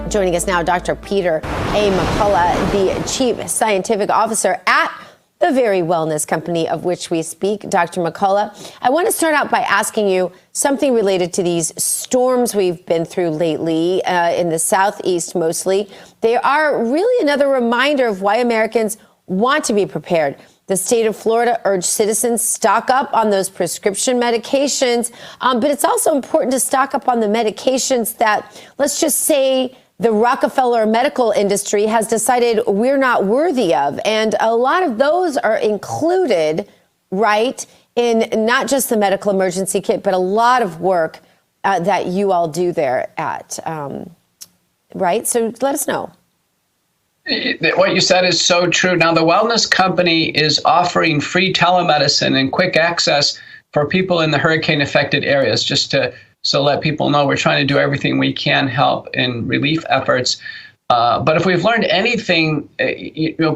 Joining us now, Dr. Peter A. McCullough, the Chief Scientific Officer at the very wellness company of which we speak. Dr. McCullough, I want to start out by asking you something related to these storms we've been through lately in the Southeast mostly. They are really another reminder of why Americans want to be prepared. The state of Florida urged citizens stock up on those prescription medications, but it's also important to stock up on the medications that, let's just say, the Rockefeller medical industry has decided we're not worthy of. And a lot of those are included, right, in not just the medical emergency kit, but a lot of work that you all do there at, right? So let us know. What you said is so true. Now, the wellness company is offering free telemedicine and quick access for people in the hurricane-affected areas, just to let people know we're trying to do everything we can help in relief efforts. But if we've learned anything,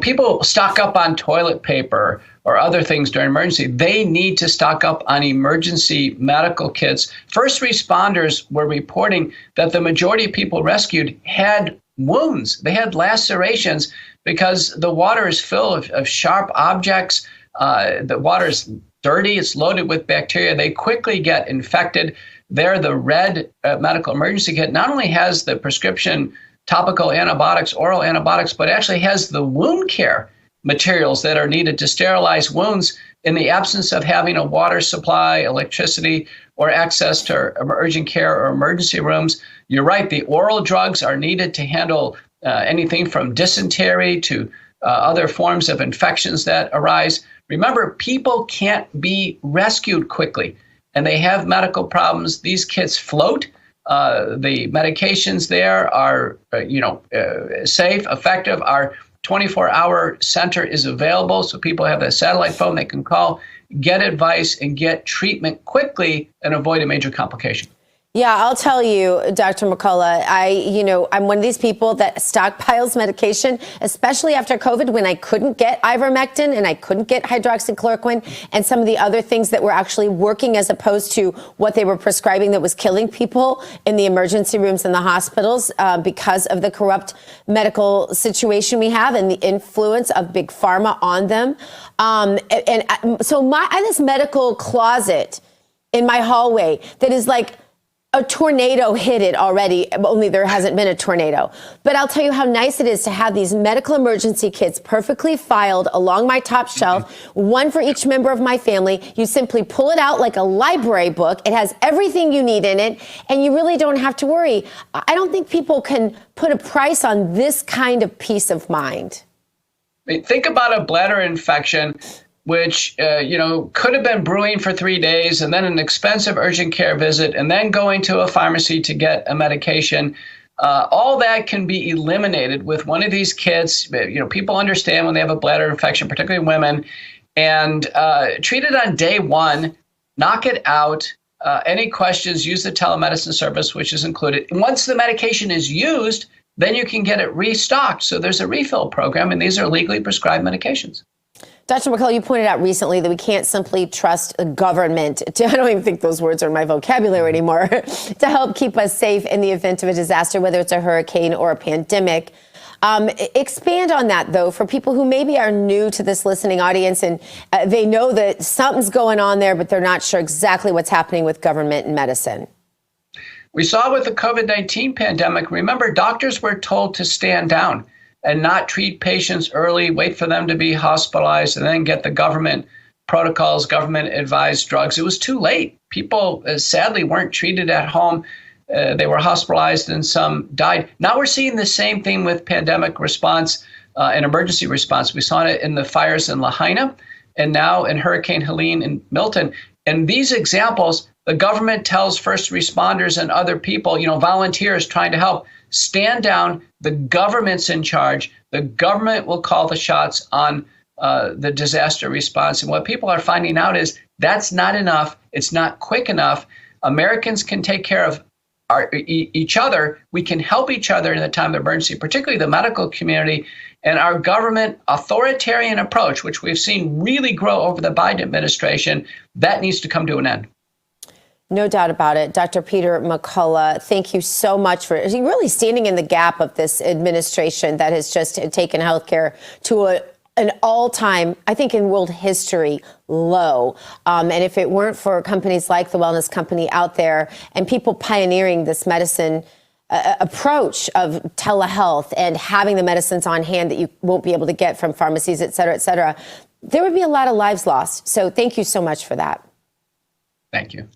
people stock up on toilet paper or other things during emergency. They need to stock up on emergency medical kits. First responders were reporting that the majority of people rescued had wounds. They had lacerations because the water is full of sharp objects. The water is dirty. It's loaded with bacteria. They quickly get infected. There, the red medical emergency kit not only has the prescription topical antibiotics, oral antibiotics, but actually has the wound care materials that are needed to sterilize wounds in the absence of having a water supply, electricity, or access to urgent care or emergency rooms. You're right, the oral drugs are needed to handle anything from dysentery to other forms of infections that arise. Remember, people can't be rescued quickly, and they have medical problems. These kits float. The medications there are, safe, effective. Our 24-hour center is available, so people have a satellite phone they can call, get advice, and get treatment quickly and avoid a major complication. Yeah, I'll tell you, Dr. McCullough, I'm one of these people that stockpiles medication, especially after COVID when I couldn't get ivermectin and I couldn't get hydroxychloroquine and some of the other things that were actually working as opposed to what they were prescribing that was killing people in the emergency rooms and the hospitals because of the corrupt medical situation we have and the influence of big pharma on them. So I have this medical closet in my hallway that is like a tornado hit it already, only there hasn't been a tornado. But I'll tell you how nice it is to have these medical emergency kits perfectly filed along my top shelf, one for each member of my family. You simply pull it out like a library book. It has everything you need in it, and you really don't have to worry. I don't think people can put a price on this kind of peace of mind. Think about a bladder infection, which, could have been brewing for 3 days and then an expensive urgent care visit and then going to a pharmacy to get a medication. All that can be eliminated with one of these kits. People understand when they have a bladder infection, particularly women, and treat it on day one, knock it out. Any questions, use the telemedicine service, which is included. And once the medication is used, then you can get it restocked. So there's a refill program, and these are legally prescribed medications. Dr. McCullough, you pointed out recently that we can't simply trust the government to, I don't even think those words are in my vocabulary anymore, to help keep us safe in the event of a disaster, whether it's a hurricane or a pandemic. Expand on that, though, for people who maybe are new to this listening audience and they know that something's going on there, but they're not sure exactly what's happening with government and medicine. We saw with the COVID-19 pandemic, remember, doctors were told to stand down and not treat patients early, wait for them to be hospitalized, and then get the government protocols, government-advised drugs. It was too late. People, sadly, weren't treated at home. They were hospitalized and some died. Now we're seeing the same thing with pandemic response and emergency response. We saw it in the fires in Lahaina and now in Hurricane Helene in Milton. And these examples, the government tells first responders and other people, volunteers trying to help, stand down. The government's in charge. The government will call the shots on the disaster response. And what people are finding out is that's not enough. It's not quick enough. Americans can take care of each other. We can help each other in the time of emergency, particularly the medical community. And our government authoritarian approach, which we've seen really grow over the Biden administration, that needs to come to an end. No doubt about it. Dr. Peter McCullough, thank you so much for really standing in the gap of this administration that has just taken healthcare to an all-time, I think in world history, low. And if it weren't for companies like the Wellness Company out there and people pioneering this medicine approach of telehealth and having the medicines on hand that you won't be able to get from pharmacies, et cetera, there would be a lot of lives lost. So thank you so much for that. Thank you.